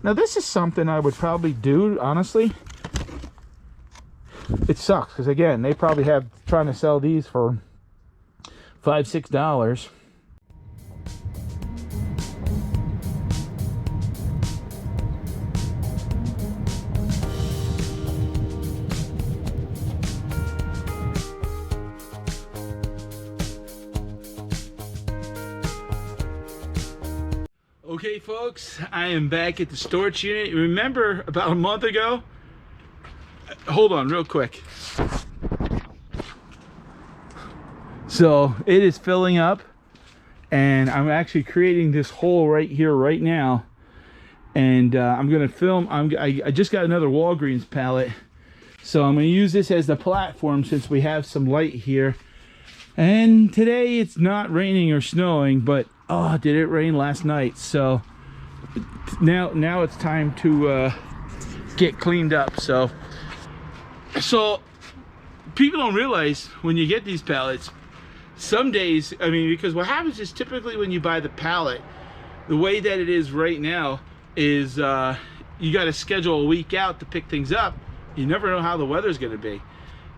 Now this is something I would probably do, honestly. It sucks because again, they probably have trying to sell these for $5-6. Okay folks, I am back at the storage unit. Remember about a month ago? Hold on real quick. So it is filling up and I'm actually creating this hole right here right now. And I'm gonna film, I just got another Walgreens pallet. So I'm gonna use this as the platform since we have some light here. And today it's not raining or snowing, but oh, did it rain last night? So now it's time to get cleaned up. So people don't realize when you get these pallets, some days, I mean, because what happens is typically when you buy the pallet, the way that it is right now is you got to schedule a week out to pick things up. You never know how the weather's going to be.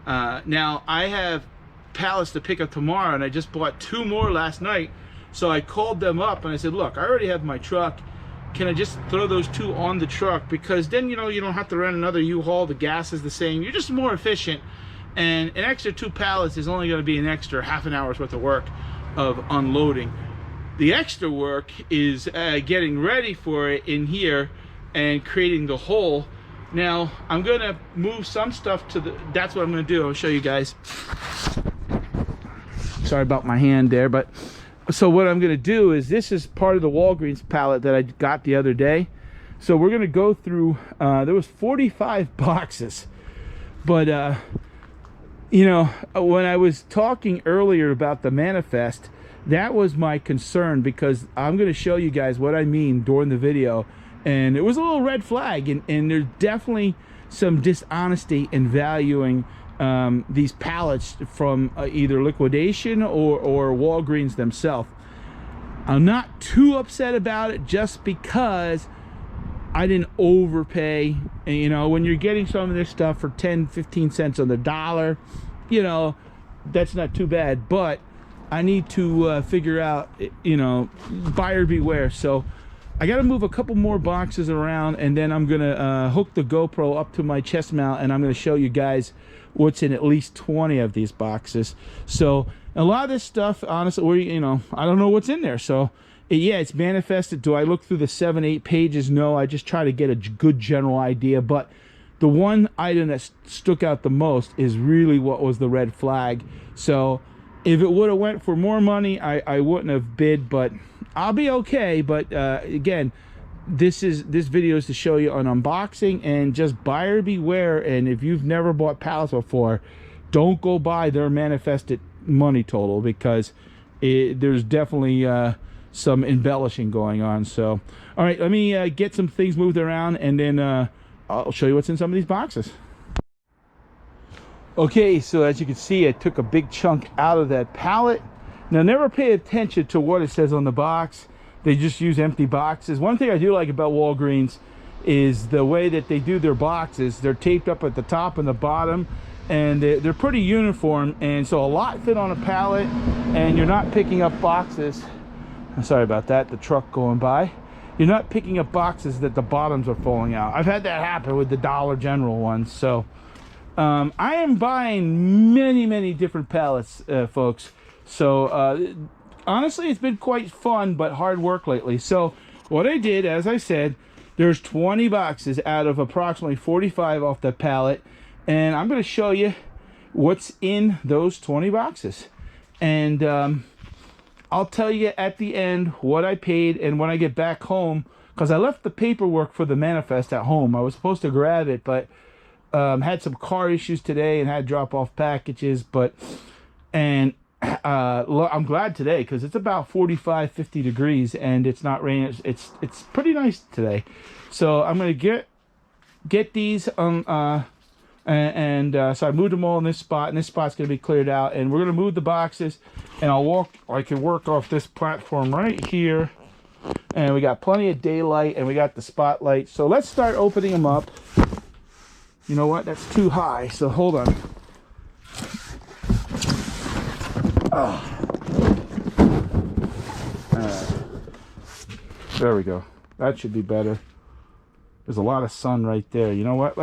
Now I have pallets to pick up tomorrow, and I just bought 2 more last night. So I called them up and I said, look, I already have my truck. Can I just throw those 2 on the truck? Because then, you know, you don't have to rent another U-Haul. The gas is the same. You're just more efficient. And an extra 2 pallets is only going to be an extra half an hour's worth of work of unloading. The extra work is getting ready for it in here and creating the hole. Now, I'm going to move some stuff to the, that's what I'm going to do. I'll show you guys. Sorry about my hand there, but so what I'm going to do is, this is part of the Walgreens pallet that I got the other day. So we're going to go through, there was 45 boxes. But, you know, when I was talking earlier about the manifest, that was my concern, because I'm going to show you guys what I mean during the video. And it was a little red flag, and there's definitely some dishonesty in valuing these pallets from either Liquidation or Walgreens themselves. I'm not too upset about it, just because I didn't overpay. And, you know, when you're getting some of this stuff for 10-15 cents on the dollar, you know, that's not too bad. But I need to figure out, you know, buyer beware. So I got to move a couple more boxes around, and then I'm gonna hook the GoPro up to my chest mount, and I'm gonna show you guys what's in at least 20 of these boxes. So a lot of this stuff, honestly, you know, I don't know what's in there. So yeah, it's manifested. Do I look through the 7-8 pages? No, I just try to get a good general idea. But the one item that stuck out the most is really what was the red flag. So if it would have went for more money, I wouldn't have bid, but I'll be okay. But again, this video is to show you an unboxing, and just buyer beware. And if you've never bought pallets before, don't go buy their manifested money total, because there's definitely some embellishing going on. So all right, let me get some things moved around, and then I'll show you what's in some of these boxes. Okay, so as you can see, I took a big chunk out of that pallet. Now, never pay attention to what it says on the box. They just use empty boxes. One thing I do like about Walgreens is the way that they do their boxes. They're taped up at the top and the bottom, and they're pretty uniform, and so a lot fit on a pallet, and you're not picking up boxes. I'm sorry about that, the truck going by. You're not picking up boxes that the bottoms are falling out. I've had that happen with the Dollar General ones. So I am buying many different pallets, folks. So honestly, it's been quite fun, but hard work lately. So what I did, as I said, there's 20 boxes out of approximately 45 off the pallet, and I'm going to show you what's in those 20 boxes. And I'll tell you at the end what I paid, and when I get back home, because I left the paperwork for the manifest at home. I was supposed to grab it, but had some car issues today and had to drop off packages. I'm glad today, because it's about 45-50 degrees and it's not raining. It's pretty nice today. So I'm gonna get these so I moved them all in this spot, and this spot's gonna be cleared out, and we're gonna move the boxes, and I can work off this platform right here And we got plenty of daylight, and we got the spotlight. So let's start opening them up. You know what? That's too high, so hold on. There we go. That should be better. There's a lot of sun right there. You know what?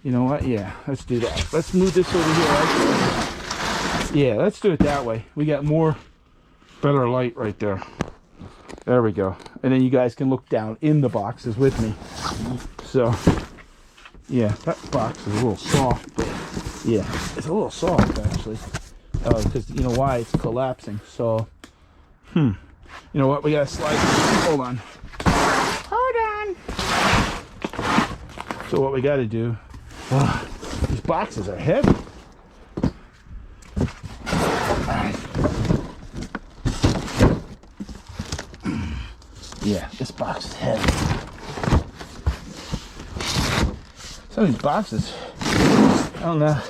You know what? Yeah, let's do that. Let's move this over here. Yeah, let's do it that way. We got better light right there. There we go. And then you guys can look down in the boxes with me. So, yeah, that box is a little soft, but yeah, it's a little soft actually. Because you know why? It's collapsing. So, you know what? We gotta slide. Hold on. So what we gotta do? These boxes are heavy. Yeah, this box is heavy. Some of these boxes, I don't know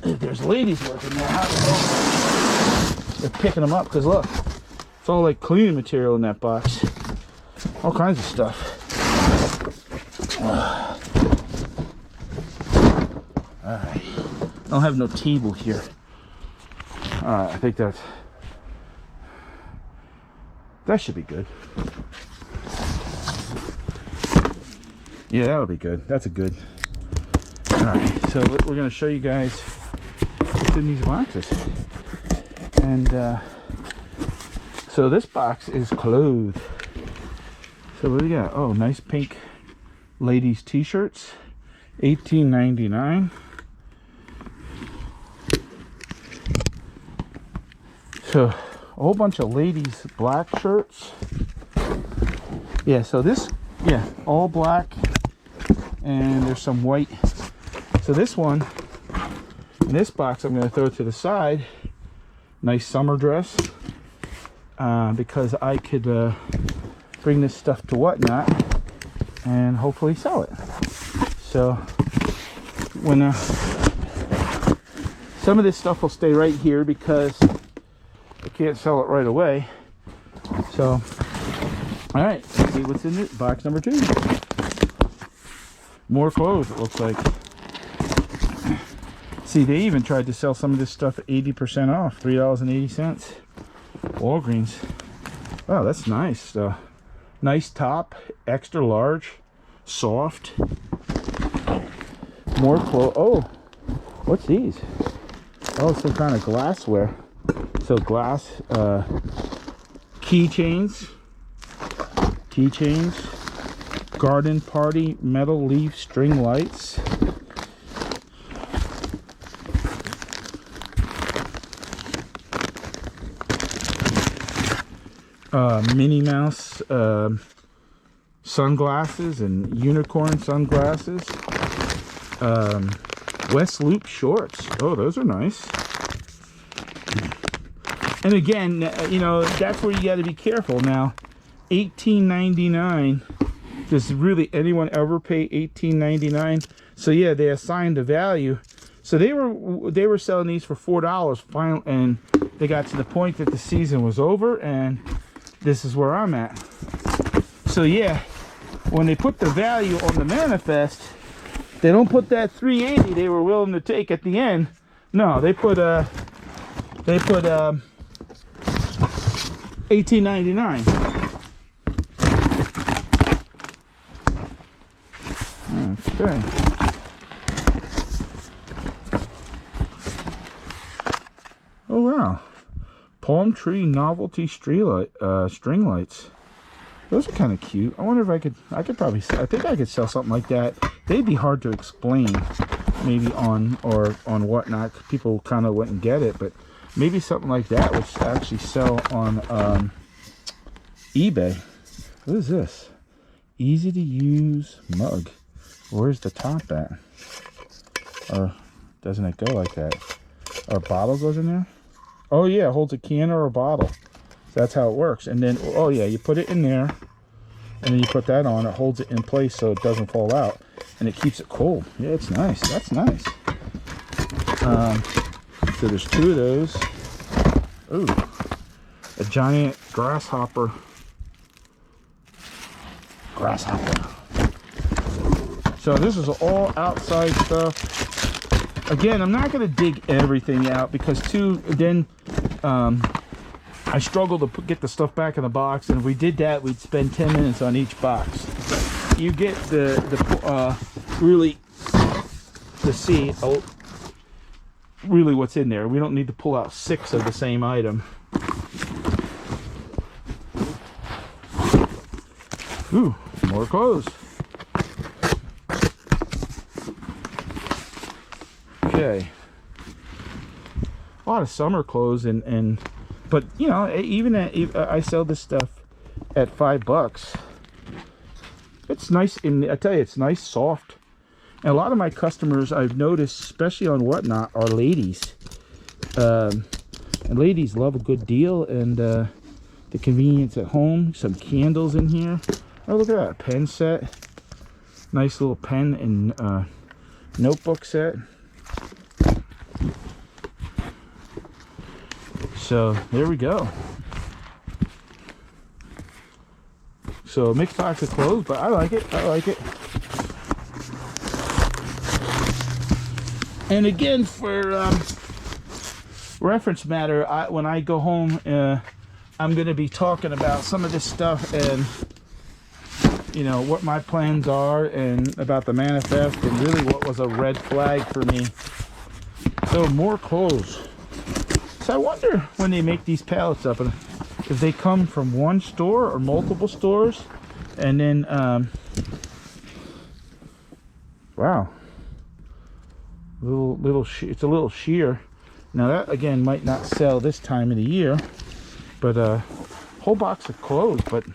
if there's ladies working there. How do they're picking them up? Because look, it's all like cleaning material in that box. All kinds of stuff. Alright. I don't have no table here. Alright, I think that should be good. Yeah, that'll be good. That's a good. Alright, so we're going to show you guys what's in these boxes. And so this box is clothed. So what do we got? Oh, nice pink ladies t-shirts. $18.99. So a whole bunch of ladies black shirts. Yeah, so this, yeah, all black, and there's some white. So this one in this box I'm going to throw to the side. Nice summer dress, because I could bring this stuff to Whatnot and hopefully sell it. So when some of this stuff will stay right here because I can't sell it right away. So, all right, let's see what's in it. Box number 2. More clothes, it looks like. See, they even tried to sell some of this stuff at 80% off, $3.80. Walgreens. Oh, that's nice. Nice top, extra large, soft. More clothes. Oh, what's these? Oh, some kind of glassware. So glass keychains, garden party metal leaf string lights, Minnie Mouse sunglasses and unicorn sunglasses, West Loop shorts. Oh, those are nice. And again, you know, that's where you got to be careful. Now, $18.99. Does really anyone ever pay $18.99? So yeah, they assigned a value. So they were selling these for $4 final, and they got to the point that the season was over, and this is where I'm at. So yeah, when they put the value on the manifest, they don't put that $3.80 they were willing to take at the end. No, they put $18.99. Okay. Oh wow, palm tree novelty string lights. Those are kind of cute. I wonder if I could probably, I think I could sell something like that. They'd be hard to explain, maybe on Whatnot. People kind of wouldn't get it, but maybe something like that would actually sell on eBay. What is this? Easy to use mug. Where's the top at? Or doesn't it go like that? Or bottle goes in there? Oh yeah, it holds a can or a bottle. So that's how it works. And then, oh yeah, you put it in there, and then you put that on. It holds it in place so it doesn't fall out, and it keeps it cold. Yeah, it's nice. That's nice. So there's 2 of those. Ooh, a giant grasshopper. So this is all outside stuff. Again, I'm not going to dig everything out because then I struggle to get the stuff back in the box, and if we did that, we'd spend 10 minutes on each box. You get really to see really what's in there. We don't need to pull out 6 of the same item. Ooh, more clothes. Okay. A lot of summer clothes but you know, even I sell this stuff at $5. It's nice, and I tell you, it's nice, soft. And a lot of my customers, I've noticed, especially on Whatnot, are ladies. And ladies love a good deal, and the convenience at home. Some candles in here. Oh, look at that, a pen set. Nice little pen and notebook set. So there we go. So a mixed box of clothes, but I like it. And again, for reference matter, when I go home, I'm going to be talking about some of this stuff and, you know, what my plans are and about the manifest and really what was a red flag for me. So more clothes. So I wonder when they make these pallets up, if they come from one store or multiple stores, and then wow, it's a little sheer. Now that again might not sell this time of the year, but whole box of clothes. But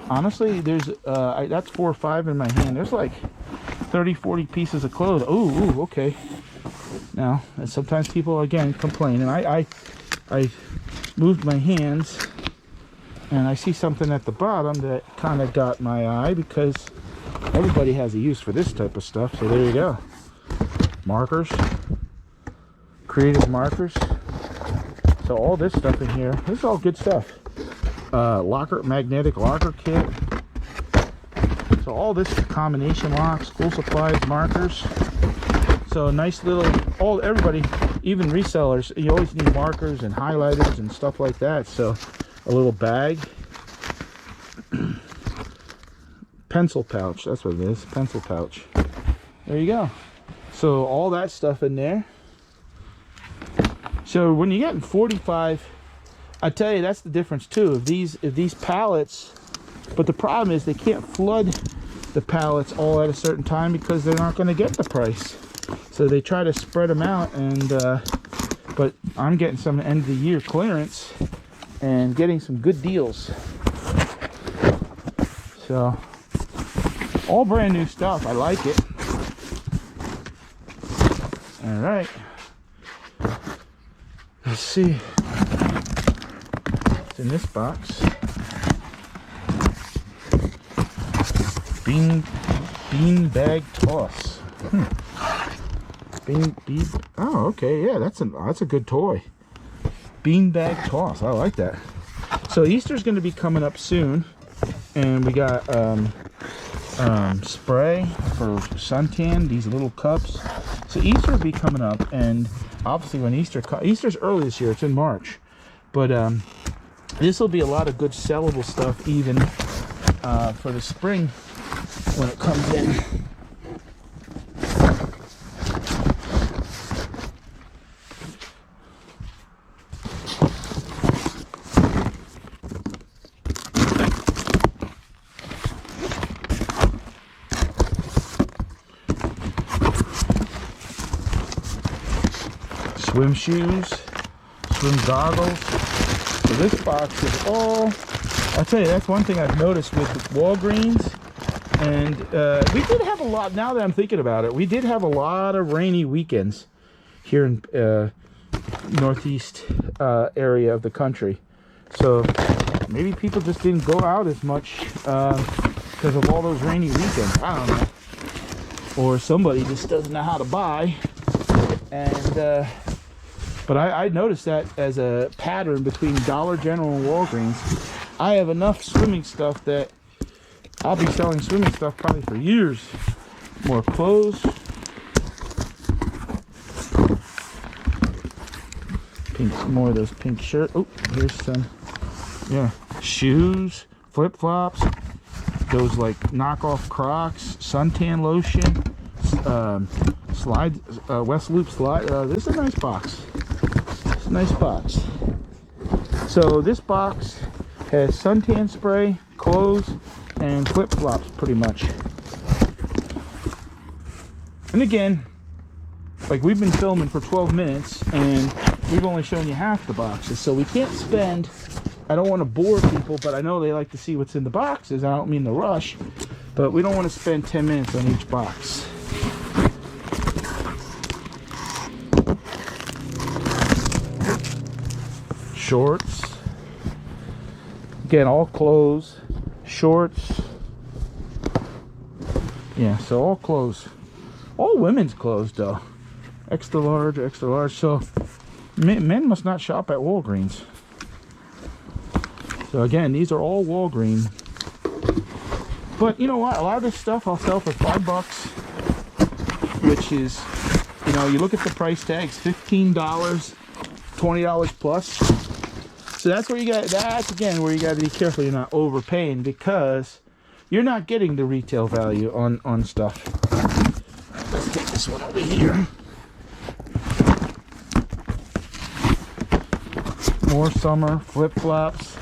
honestly, there's that's 4 or 5 in my hand. There's like 30-40 pieces of clothes. Ooh, okay. Now, and sometimes people again complain, and I moved my hands, and I see something at the bottom that kind of got my eye, because everybody has a use for this type of stuff. So there you go. Markers, creative markers. So all this stuff in here, this is all good stuff. Magnetic locker kit. So all this combination locks, school supplies, markers. So a nice little, everybody, even resellers, you always need markers and highlighters and stuff like that. So a little bag. Pencil pouch, that's what it is, pencil pouch. There you go. So all that stuff in there. So when you're getting 45, I tell you, that's the difference too. If these pallets, but the problem is they can't flood the pallets all at a certain time because they're not going to get the price. So they try to spread them out, and but I'm getting some end of the year clearance and getting some good deals. So all brand new stuff. I like it. All right. Let's see what's in this box. Bean bag toss. Oh, okay, yeah, that's a good toy. Beanbag toss, I like that. So Easter's going to be coming up soon, and we got spray for suntan, these little cups. So Easter will be coming up, and obviously when Easter's early this year, it's in March, but this will be a lot of good sellable stuff even for the spring when it comes in. Swim shoes, swim goggles. So this box is all, I'll tell you, that's one thing I've noticed with Walgreens. And we did have a lot, now that I'm thinking about it, we did have a lot of rainy weekends here in northeast area of the country. So maybe people just didn't go out as much because of all those rainy weekends. I don't know. Or somebody just doesn't know how to buy. And But I noticed that as a pattern between Dollar General and Walgreens. I have enough swimming stuff that I'll be selling swimming stuff probably for years. More clothes. Pink, more of those pink shirts. Oh, here's some, yeah, shoes, flip-flops, those like knockoff Crocs, suntan lotion, slide, West Loop slide. This is a nice box. It's a nice box. So this box has suntan spray, clothes, and flip-flops pretty much. And again, like we've been filming for 12 minutes and we've only shown you half the boxes, so we can't spend, I don't want to bore people, but I know they like to see what's in the boxes. I don't mean to rush, but we don't want to spend 10 minutes on each box. Shorts. Again, all clothes, shorts. Yeah, so all clothes. All women's clothes though. Extra large, extra large. So men must not shop at Walgreens. So again, these are all Walgreens. But you know what? A lot of this stuff I'll sell for $5, which is, you know, you look at the price tags, $15, $20 plus. So that's where you got, that's again where you got to be careful you're not overpaying, because you're not getting the retail value on stuff. Let's take this one over here. More summer flip-flops.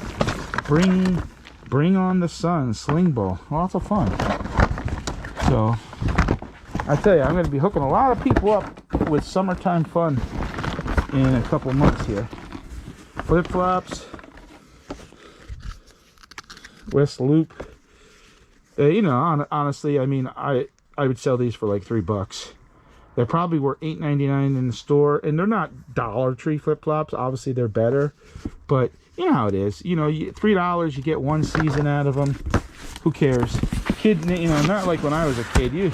Bring on the sun, sling ball. Lots of fun. So I tell you, I'm going to be hooking a lot of people up with summertime fun in a couple months here. Flip-flops, West Loop. You know, honestly, I mean, I would sell these for like $3. They probably were $8.99 in the store, and they're not Dollar Tree flip-flops. Obviously, they're better, but you know how it is. You know, $3, you get one season out of them. Who cares? Kid, you know, not like when I was a kid.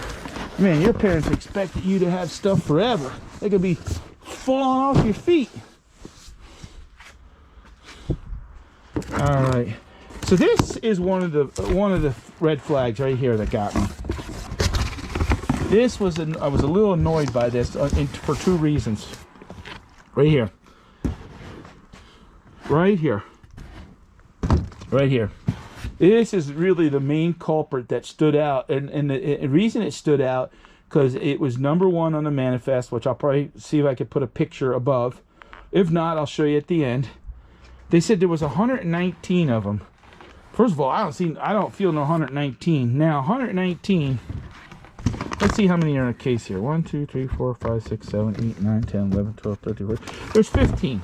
Man, your parents expected you to have stuff forever. They could be falling off your feet. All right. So this is one of the red flags right here that got me. This was I was a little annoyed by this for two reasons. Right here. Right here. Right here. This is really the main culprit that stood out, and the reason it stood out because it was #1 on the manifest, which I'll probably see if I could put a picture above. If not, I'll show you at the end. They said there was 119 of them. First of all, I don't feel no 119. Now 119. Let's see how many are in a case here. 1, 2, 3, 4, 5, 6, 7, 8, 9, 10, 11, 12, 13, 14. There's 15.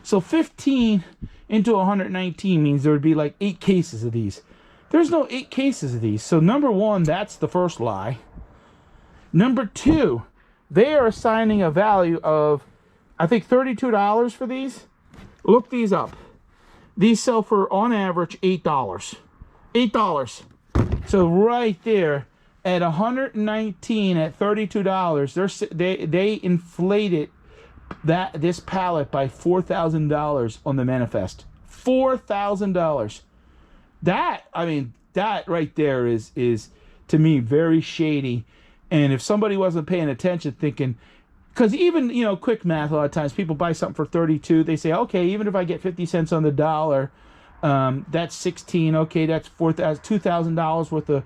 So 15 into 119 means there would be like 8 cases of these. There's no 8 cases of these. So #1, that's the first lie. #2, they are assigning a value of, I think, $32 for these. Look these up. These sell for, on average, $8. $8. So right there, at 119 at $32, they inflated this pallet by $4,000 on the manifest. $4,000. That, I mean, that right there is to me very shady. And if somebody wasn't paying attention, thinking, because even, you know, quick math, a lot of times people buy something for 32, they say, okay, even if I get 50 cents on the dollar, that's 16. Okay, that's $2,000 worth of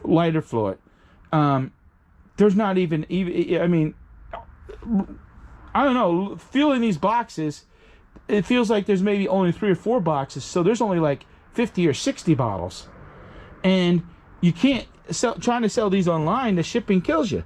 lighter fluid. There's not even, I mean, I don't know, feeling these boxes, it feels like there's maybe only 3 or 4 boxes, so there's only like 50 or 60 bottles. And you can't trying to sell these online, the shipping kills you.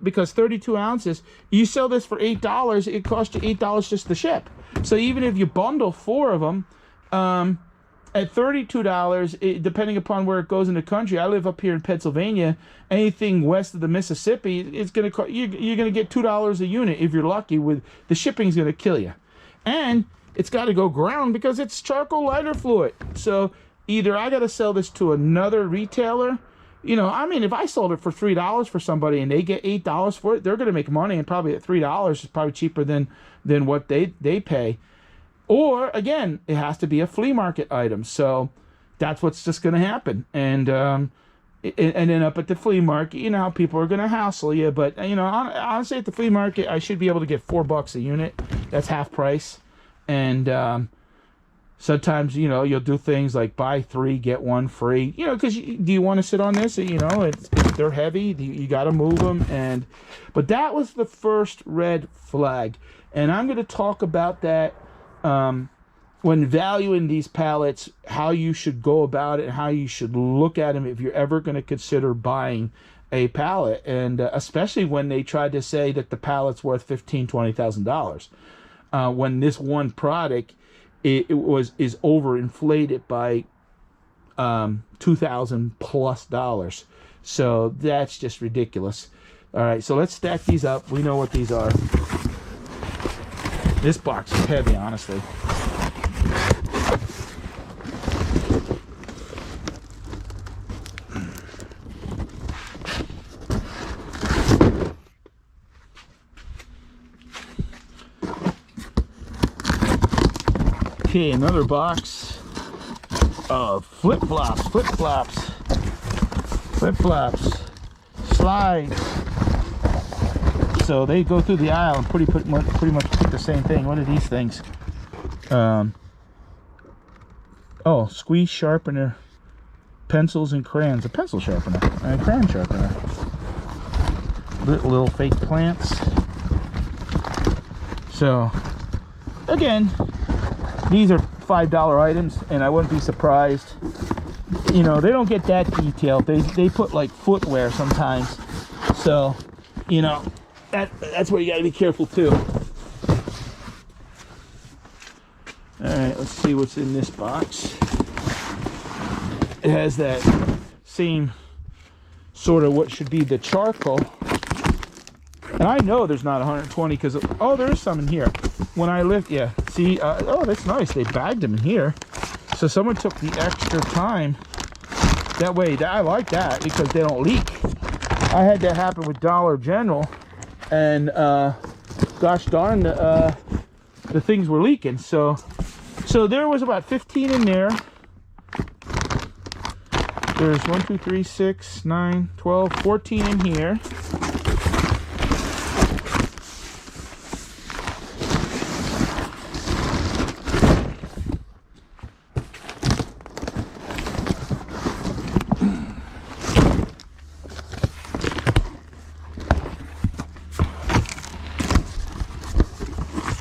Because 32 ounces, you sell this for $8, it costs you $8 just to ship. So even if you bundle 4 of them, at $32, depending upon where it goes in the country, I live up here in Pennsylvania, anything west of the Mississippi, it's gonna you're gonna get $2 a unit if you're lucky. With the shipping's gonna kill you, and it's got to go ground because it's charcoal lighter fluid. So either I got to sell this to another retailer, You know, I mean, if I sold it for $3 for somebody and they get $8 for it, they're going to make money, and probably at $3 is probably cheaper than what they pay. Or again, it has to be a flea market item, so that's what's just going to happen. And then up at the flea market, you know how people are going to hassle you. But you know, honestly, at the flea market, I should be able to get $4 a unit. That's half price. And sometimes, you know, you'll do things like buy 3 get 1 free. You know, because do you want to sit on this? You know, they're heavy. You got to move them. But that was the first red flag, and I'm going to talk about that when valuing these pallets, how you should go about it, and how you should look at them if you're ever going to consider buying a pallet, and especially when they tried to say that the pallet's worth $15,000-$20,000, when this one product is overinflated by $2,000+ So that's just ridiculous. All right, so let's stack these up. We know what these are. This box is heavy, honestly. Okay, another box of flip-flops, slides. So they go through the aisle and pretty much pick the same thing. What are these things? Oh, squeeze sharpener, pencils and crayons. A pencil sharpener and a crayon sharpener. Little fake plants. So again, these are $5 items, and I wouldn't be surprised. You know, they don't get that detailed. They put like footwear sometimes. So, you know, that's where you got to be careful too. All right, let's see what's in this box. It has that same sort of what should be the charcoal. And I know there's not 120 because, oh, there is some in here. When I lift, yeah, see, oh, that's nice. They bagged them in here. So someone took the extra time. That way, I like that because they don't leak. I had that happen with Dollar General, and gosh darn, the things were leaking. So there was about 15 in there. There's 1, 2, 3, 6, 9, 12, 14 in here.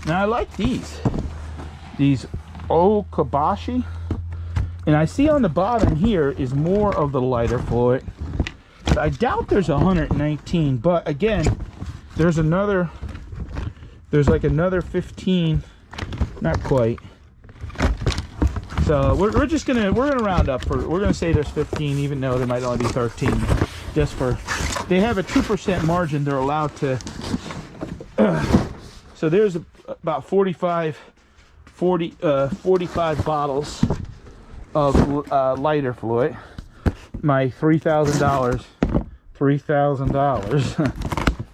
Now I like these Okabashi, and I see on the bottom here is more of the lighter fluid. I doubt there's 119, but again, there's like another 15, not quite. So we're gonna round up we're gonna say there's 15, even though there might only be 13. Just for, they have a 2% margin they're allowed to. So there's about 45 bottles of lighter fluid. My $3,000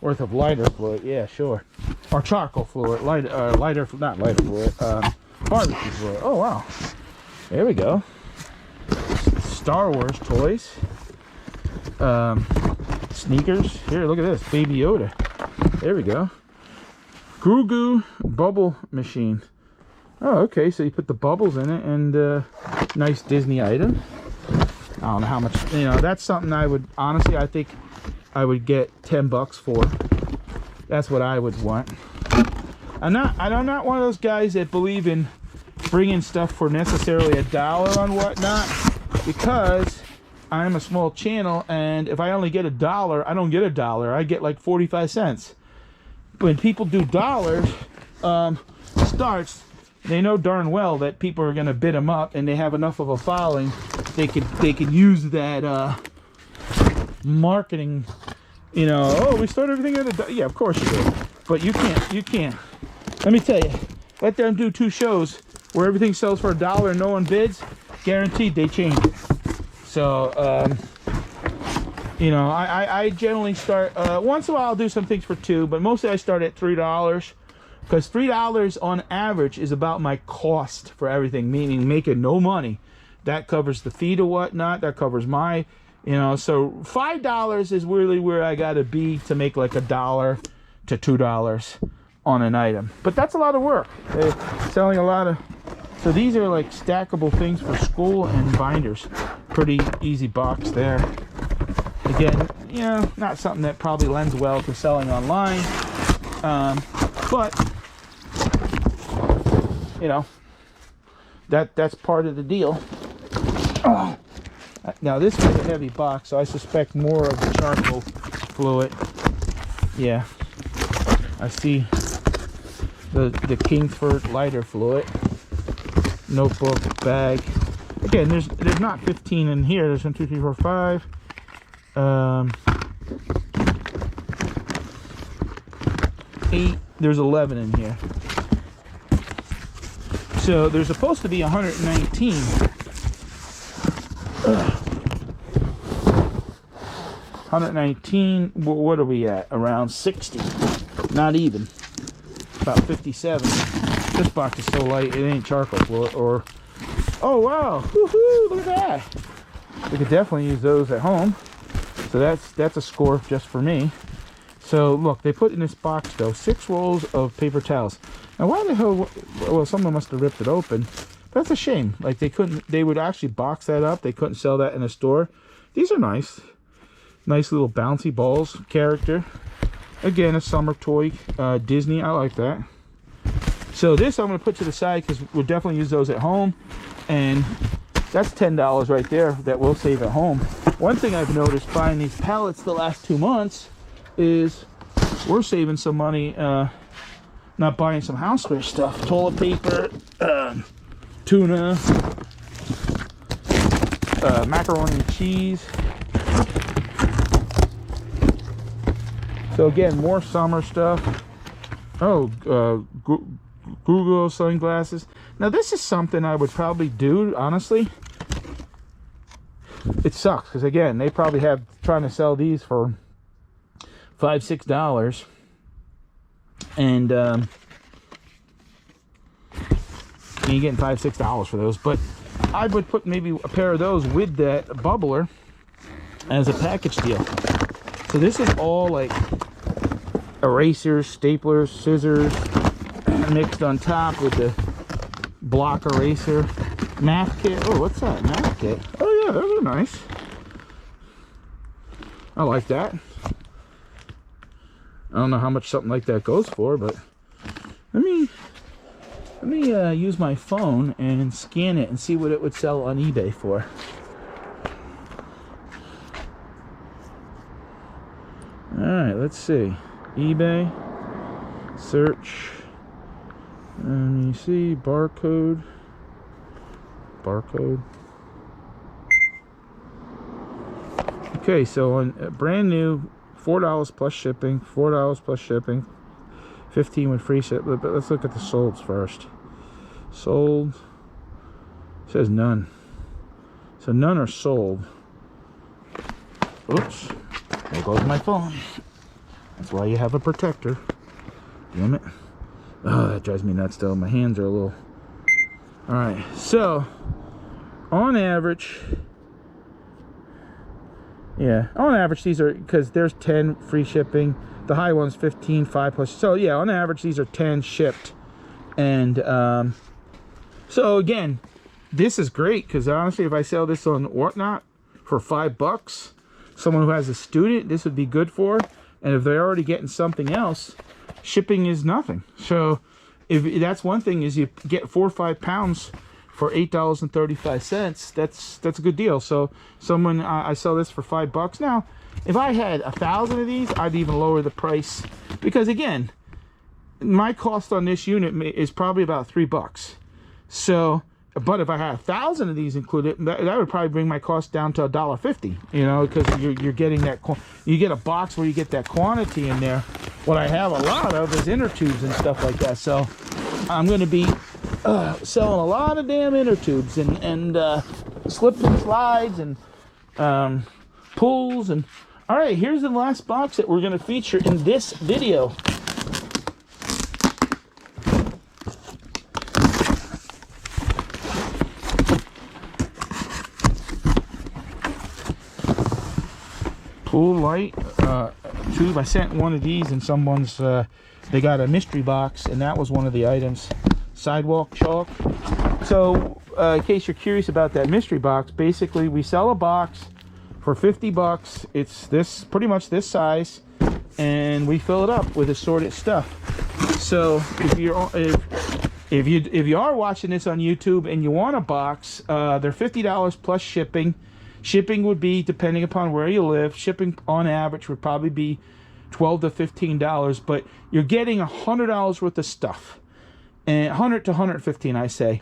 worth of lighter fluid. Yeah, sure. Or charcoal fluid. Not lighter fluid. Barbecue fluid. Oh wow. There we go. Star Wars toys. Sneakers. Here, look at this. Baby Yoda. There we go. Goo Goo bubble machine. Oh, okay, so you put the bubbles in it, and nice Disney item. I don't know how much, you know, that's something I would, honestly, I think I would get $10 for. That's what I would want. I'm not one of those guys that believe in bringing stuff for necessarily $1 on whatnot, because I'm a small channel, and if I only get $1, I don't get $1. I get like 45 cents. When people do dollars starts, they know darn well that people are going to bid them up, and they have enough of a following. They could use that marketing. You know, oh, we start everything at $1. Yeah, of course you do. But you can't. Let me tell you, let them do 2 shows where everything sells for $1 and no one bids. Guaranteed they change it. So You know, I generally start, once in a while I'll do some things for $2, but mostly I start at $3, because $3 on average is about my cost for everything, meaning making no money. That covers the feed or whatnot, that covers my, you know, so $5 is really where I gotta be to make like $1 to $2 on an item. But that's a lot of work. They're selling a lot of, so these are like stackable things for school and binders. Pretty easy box there. Again, you know, not something that probably lends well to selling online, but you know, that's part of the deal. Oh. Now this is a heavy box, so I suspect more of the charcoal fluid. Yeah, I see the Kingsford lighter fluid. Notebook, bag. Again, there's not 15 in here. There's 1, 2, 3, 4, 5. 8. There's 11 in here. So there's supposed to be 119. 119. What are we at? Around 60. Not even. About 57. This box is so light, it ain't charcoal fluid. Or, oh wow, woohoo! Look at that. We could definitely use those at home. So that's a score just for me. So look, they put in this box though 6 rolls of paper towels. Now why the hell? Well, someone must have ripped it open. That's a shame. Like they would actually box that up. They couldn't sell that in a store. These are nice. Nice little bouncy balls character. Again, a summer toy. Disney, I like that. So this I'm going to put to the side because we'll definitely use those at home. And that's $10 right there that we'll save at home. One thing I've noticed buying these pallets the last 2 months is we're saving some money not buying some houseware stuff. Toilet paper, tuna, macaroni and cheese. So again, more summer stuff. Oh, Google sunglasses. Now this is something I would probably do, honestly. It sucks because again, they probably have trying to sell these for $5, $6, and you're getting $5, $6 for those. But I would put maybe a pair of those with that bubbler as a package deal. So this is all like erasers, staplers, scissors mixed on top with the block eraser. Math kit. Oh, what's that? Math kit. Oh yeah, those are nice. I like that. I don't know how much something like that goes for, but let me use my phone and scan it and see what it would sell on eBay for. All right, let's see. eBay, search. And you see barcode. Okay, so on brand new, $4 plus shipping, $4 plus shipping, 15 with free ship. But let's look at the solds first. Sold. It says none. So none are sold. Oops. There goes my phone. That's why you have a protector. Damn it. Oh, that drives me nuts though. My hands are a little... Alright, so on average, yeah, on average these are, because there's 10 free shipping, the high one's 15, 5 plus, so yeah, on average these are 10 shipped. And so again, this is great because honestly, if I sell this on Whatnot for $5, someone who has a student, this would be good for. And if they're already getting something else, shipping is nothing. So if that's one thing, is you get 4 or 5 pounds for $8.35. That's a good deal. So someone, I sell this for $5 now. If I had 1,000 of these, I'd even lower the price, because again, my cost on this unit is probably about $3. So, but if I had 1,000 of these included, that would probably bring my cost down to $1.50. You know, because you're getting that, you get a box where you get that quantity in there. What I have a lot of is inner tubes and stuff like that. So I'm going to be selling a lot of damn inner tubes and slips and slides and pulls, and All right, here's the last box that we're going to feature in this video. Pool light tube. I sent one of these, and someone's they got a mystery box, and that was one of the items. Sidewalk chalk. So in case you're curious about that mystery box, basically we sell a box for 50 bucks. It's this, pretty much this size, and we fill it up with assorted stuff. So if you are watching this on YouTube and you want a box, they're $50 plus shipping. Shipping would be, depending upon where you live, shipping on average would probably be $12 to $15, but you're getting $100 worth of stuff, and 100 to 115, I say.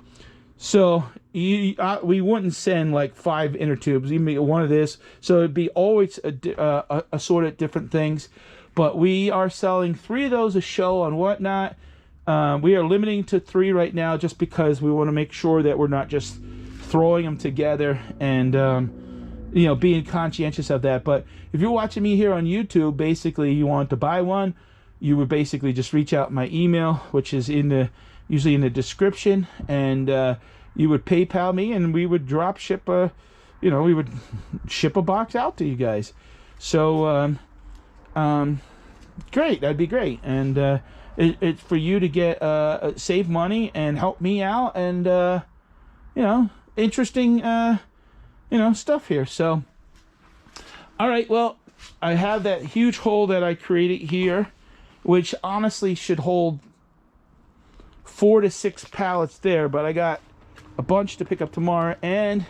So we wouldn't send like 5 inner tubes, even one of this. So it'd be always assorted different things. But we are selling 3 of those a show on Whatnot. We are limiting to 3 right now, just because we want to make sure that we're not just throwing them together and you know, being conscientious of that. But if you're watching me here on YouTube, basically you want to buy one, you would basically just reach out my email, which is usually in the description, and you would PayPal me, and we would drop ship we would ship a box out to you guys. So great, that'd be great. And it's for you to get save money and help me out, and you know, interesting stuff here. So all right, well, I have that huge hole that I created here, which honestly should hold 4 to 6 pallets there, but I got a bunch to pick up tomorrow, and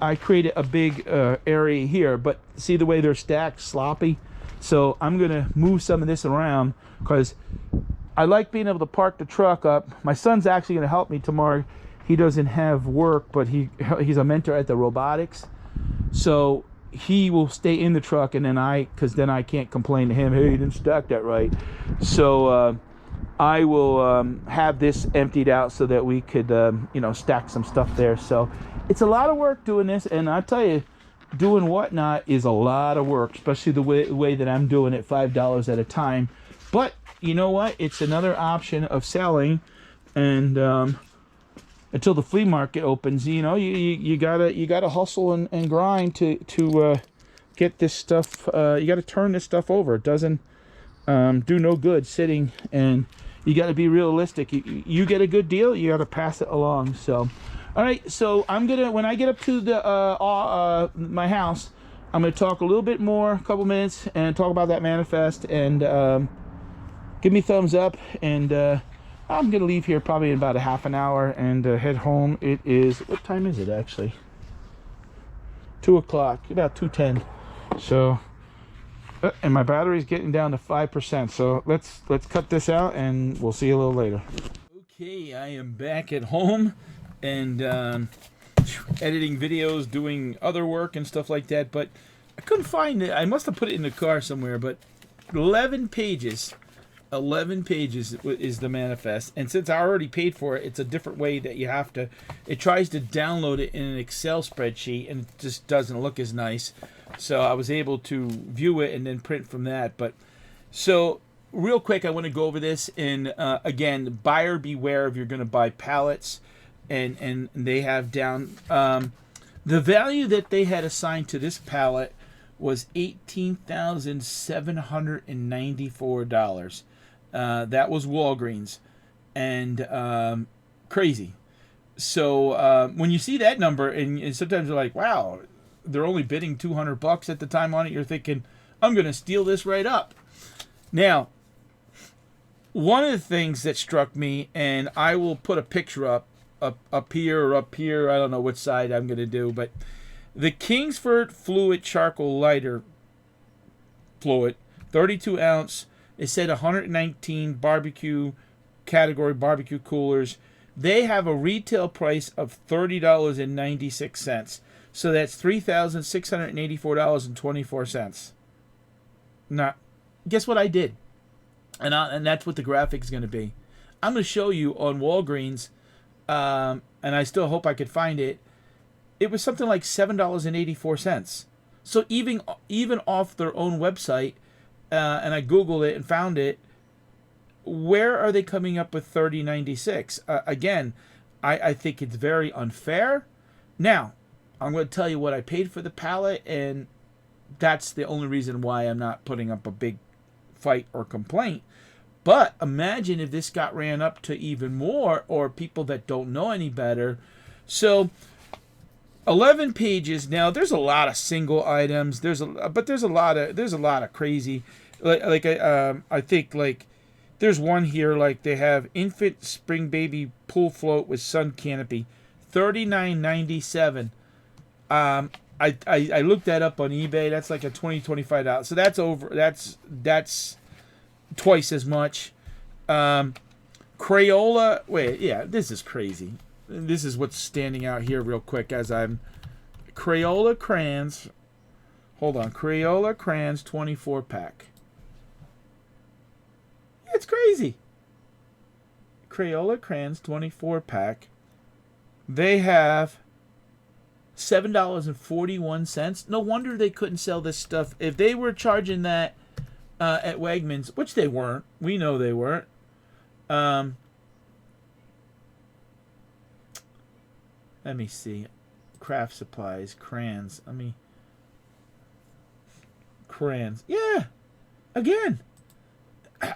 I created a big area here. But see the way they're stacked, sloppy. So I'm gonna move some of this around, because I like being able to park the truck up. My son's actually gonna help me tomorrow. He doesn't have work, but he's a mentor at the robotics, so he will stay in the truck, and then because then I can't complain to him, hey, you didn't stack that right. So I will have this emptied out so that we could stack some stuff there. So it's a lot of work doing this, and I tell you, doing Whatnot is a lot of work, especially the way that I'm doing it, $5 at a time. But you know what? It's another option of selling, and until the flea market opens, you gotta hustle and grind to get this stuff. You gotta turn this stuff over. It doesn't do no good sitting, and you gotta be realistic. You get a good deal, you gotta pass it along. So all right, so when I get up to the my house, I'm gonna talk a little bit more, a couple minutes, and talk about that manifest, and give me thumbs up. And I'm gonna leave here probably in about a half an hour and head home. It is, what time is it actually? 2 o'clock, about 2:10. So and my battery's getting down to 5%. So let's cut this out, and we'll see you a little later. Okay, I am back at home, and editing videos, doing other work and stuff like that, but I couldn't find it. I must have put it in the car somewhere, but 11 pages is the manifest, and since I already paid for it, it's a different way that you have to, it tries to download it in an Excel spreadsheet, and it just doesn't look as nice. So I was able to view it and then print from that. But so real quick, I want to go over this, and again, buyer beware if you're going to buy pallets, and they have down the value that they had assigned to this pallet was $18,794. That was Walgreens, and crazy. So when you see that number, and sometimes you're like, wow, they're only bidding $200 at the time on it, you're thinking, I'm going to steal this right up. Now, one of the things that struck me, and I will put a picture up here or up here, I don't know which side I'm going to do, but the Kingsford Fluid Charcoal Lighter Fluid, 32 ounce, it said 119 barbecue category barbecue coolers. They have a retail price of $30.96. So that's $3,684.24. Now, guess what I did? And that's what the graphic is going to be. I'm going to show you on Walgreens, and I still hope I could find it. It was something like $7.84. So even off their own website, and I Googled it and found it, where are they coming up with $30.96? Again, I think it's very unfair. Now, I'm going to tell you what I paid for the pallet, and that's the only reason why I'm not putting up a big fight or complaint. But imagine if this got ran up to even more, or people that don't know any better. So 11 pages. Now there's a lot of single items. There's a lot of crazy. I think like there's one here, like they have infant spring baby pool float with sun canopy, $39.97. I looked that up on eBay. That's like a $25. So that's over. That's twice as much. Crayola. Wait, yeah, this is crazy. This is what's standing out here real quick as I'm Crayola crayons. Hold on, Crayola crayons 24 pack. It's crazy. Crayola crayons 24 pack. They have $7.41. No wonder they couldn't sell this stuff. If they were charging that at Wegmans, which they weren't. We know they weren't. Let me see. Craft supplies, crayons. Crayons. Yeah. Again,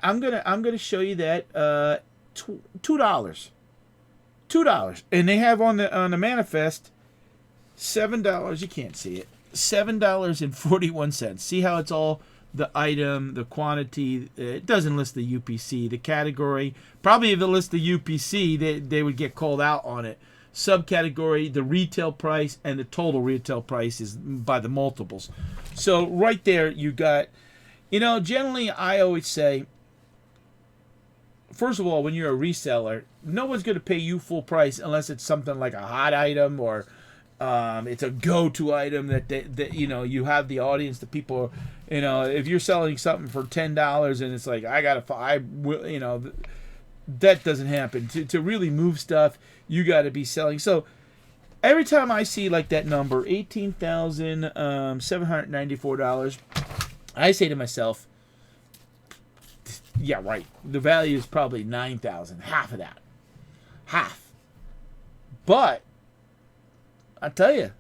I'm gonna show you that $2. $2, and they have on the manifest $7. You can't see it. $7.41. See how it's all the item, the quantity. It doesn't list the UPC, the category. Probably if it lists the UPC, they would get called out on it. Subcategory, the retail price, and the total retail price is by the multiples. So right there you got, generally I always say, first of all, when you're a reseller, no one's going to pay you full price unless it's something like a hot item or it's a go-to item that you have the audience, the people, if you're selling something for $10 and it's like, that doesn't happen. To really move stuff, you got to be selling. So every time I see like that number, $18,794, I say to myself, yeah, right. The value is probably $9,000, half of that, half. But I tell you,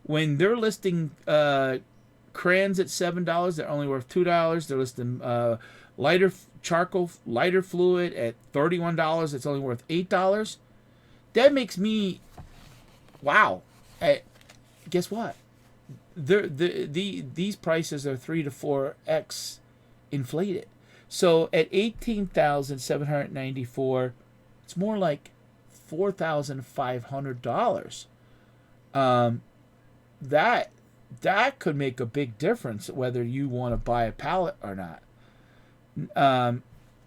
when they're listing crayons at $7, they're only worth $2. They're listing lighter charcoal, lighter fluid at $31. It's only worth $8. That makes me, wow. Guess what? These prices are 3 to 4x inflated. So at $18,794, it's more like $4,500. That could make a big difference whether you want to buy a pallet or not.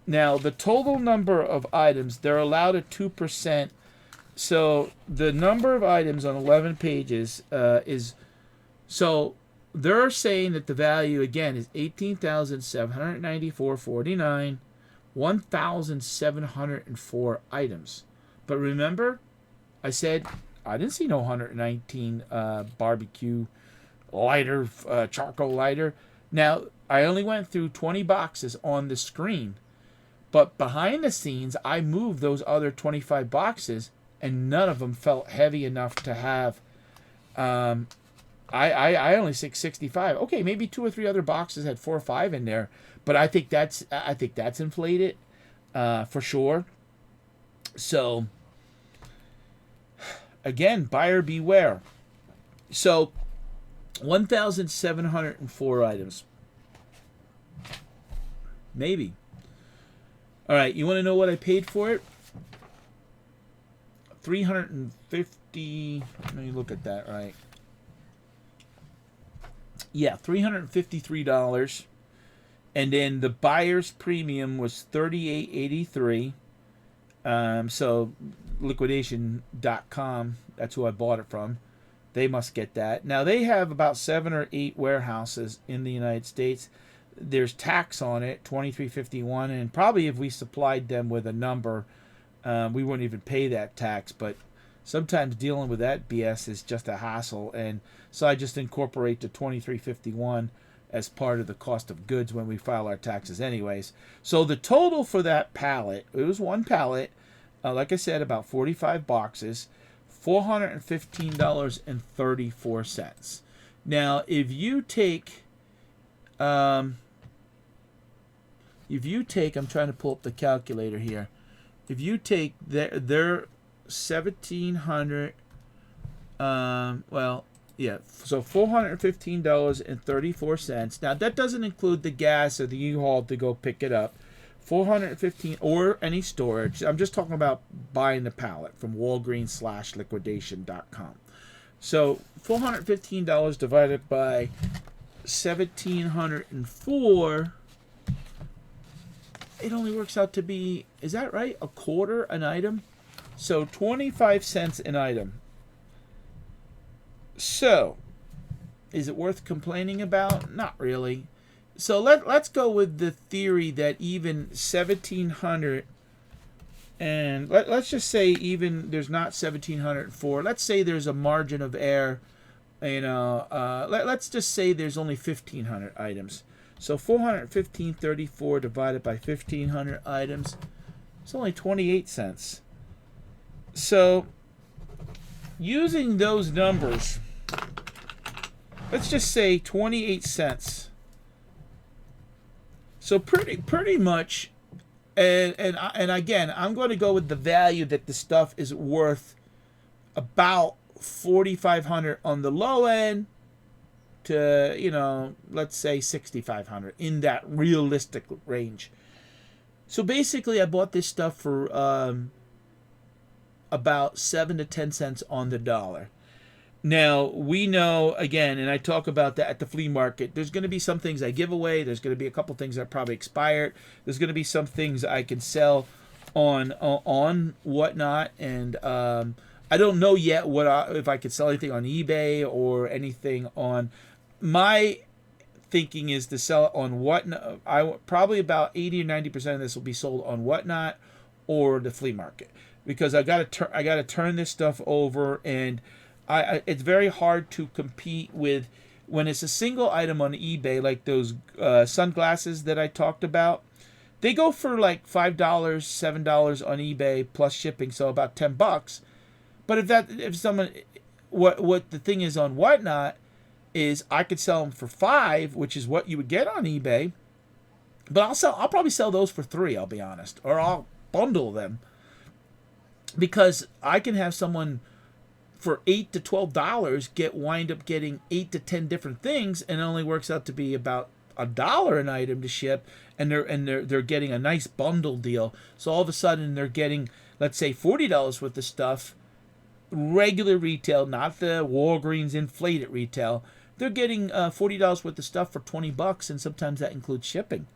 Now the total number of items, they're allowed at 2%. So the number of items on 11 pages is, so they're saying that the value again is $18,794.49, 1,704 items. But remember, I said I didn't see no 119 barbecue lighter, charcoal lighter. Now, I only went through 20 boxes on the screen, but behind the scenes, I moved those other 25 boxes, and none of them felt heavy enough to have. I only 65. Okay, maybe 2 or 3 other boxes had 4 or 5 in there, but I think that's inflated, for sure. So again, buyer beware. So 1,704 items. Maybe. All right, you want to know what I paid for it? 350. Let me look at that right. Yeah, $353. And then the buyer's premium was $38.83. So liquidation.com, that's who I bought it from. They must get that. Now they have about 7 or 8 warehouses in the United States. There's tax on it, $23.51, and probably if we supplied them with a number, we wouldn't even pay that tax. But sometimes dealing with that BS is just a hassle, and so I just incorporate the $23.51 as part of the cost of goods when we file our taxes anyways. So the total for that pallet, it was one pallet, like I said, about 45 boxes, $415.34. Now, if you take, I'm trying to pull up the calculator here. If you take their 1,700, well, yeah, so $415.34. Now that doesn't include the gas or the U-Haul to go pick it up. 415 or any storage. I'm just talking about buying the pallet from Walgreens/liquidation.com. So $415 divided by 1,704. It only works out to be, is that right? A quarter an item? So 25 cents an item. So, is it worth complaining about? Not really. So let's go with the theory that even 1,700, and let's just say even there's not 1,704. Let's say there's a margin of error. Let's just say there's only 1,500 items. So 415.34 divided by 1,500 items, it's only 28 cents. So using those numbers, let's just say 28 cents. So pretty much, and again, I'm going to go with the value that the stuff is worth, about 4,500 on the low end to, let's say 6,500 in that realistic range. So basically, I bought this stuff for about 7 to 10 cents on the dollar. Now, we know, again, and I talk about that at the flea market, there's going to be some things I give away. There's going to be a couple things that probably expired. There's going to be some things I can sell on whatnot. And I don't know yet if I could sell anything on eBay or anything on. My thinking is to sell it on whatnot. Probably about 80 or 90% of this will be sold on whatnot or the flea market, because I got to turn this stuff over, and it's very hard to compete with when it's a single item on eBay, like those sunglasses that I talked about. They go for like $5, $7 on eBay plus shipping, so about $10. But if someone, what the thing is on whatnot is I could sell them for $5, which is what you would get on eBay. But I'll probably sell those for $3. I'll be honest, or I'll bundle them, because I can have someone for $8 to $12 wind up getting 8 to 10 different things, and it only works out to be about $1 an item to ship, and they're getting a nice bundle deal. So all of a sudden they're getting, let's say, $40 worth of stuff, regular retail, not the Walgreens inflated retail. They're getting $40 worth of stuff for $20, and sometimes that includes shipping.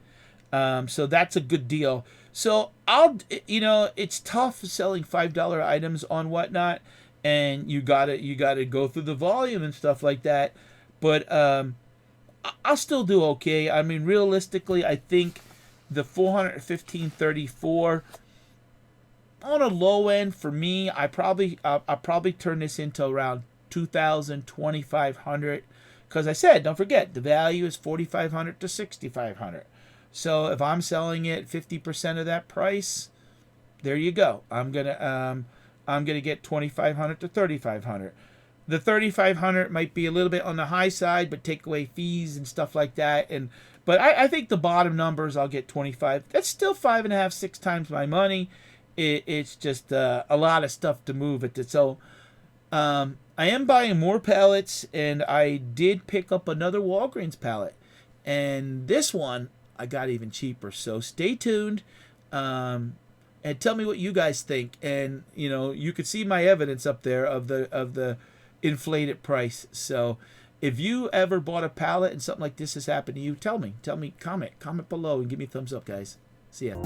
So that's a good deal. So it's tough selling $5 items on whatnot, and you gotta go through the volume and stuff like that. But I'll still do okay. I mean, realistically, I think the 415.34 on a low end for me, I'll probably turn this into around 2,000, 2,500. Because I said, don't forget, the value is 4,500 to 6,500. So if I'm selling it 50% of that price, there you go. I'm gonna get 2,500 to 3,500. The 3,500 might be a little bit on the high side, but take away fees and stuff like that. But I think the bottom numbers, I'll get 25. That's still 5.5, 6 times my money. It's just a lot of stuff to move at it. So I am buying more pallets, and I did pick up another Walgreens pallet, and this one I got even cheaper. So stay tuned, and tell me what you guys think. And you could see my evidence up there of the inflated price. So if you ever bought a pallet and something like this has happened to you, tell me, comment below and give me a thumbs up, guys. See ya.